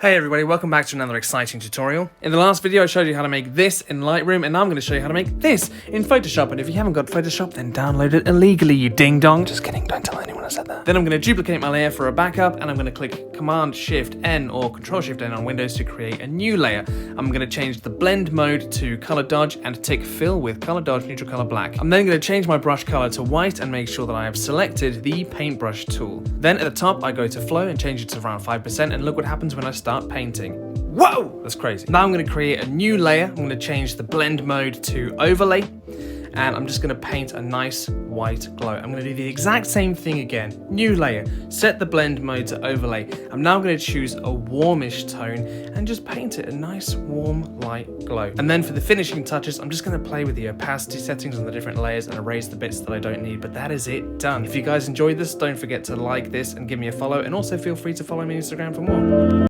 Hey everybody, welcome back to another exciting tutorial. In the last video I showed you how to make this in Lightroom, and now I'm going to show you how to make this in Photoshop. And if you haven't got Photoshop, then download it illegally, you ding dong. Just kidding, don't tell anyone I said that. Then I'm going to duplicate my layer for a backup, and I'm going to click Command-Shift-N or Control-Shift-N on Windows to create a new layer. I'm going to change the blend mode to color dodge and tick fill with color dodge neutral color black. I'm then going to change my brush color to white and make sure that I have selected the paintbrush tool. Then at the top I go to flow and change it to around 5%, and look what happens when I start painting. Whoa! That's crazy. Now I'm going to create a new layer. I'm going to change the blend mode to overlay, and I'm just going to paint a nice white glow. I'm going to do the exact same thing again. New layer, set the blend mode to overlay. I'm now going to choose a warmish tone and just paint it a nice warm light glow. And then for the finishing touches, I'm just going to play with the opacity settings on the different layers and erase the bits that I don't need, but that is it, done. If you guys enjoyed this, don't forget to like this and give me a follow, and also feel free to follow me on Instagram for more.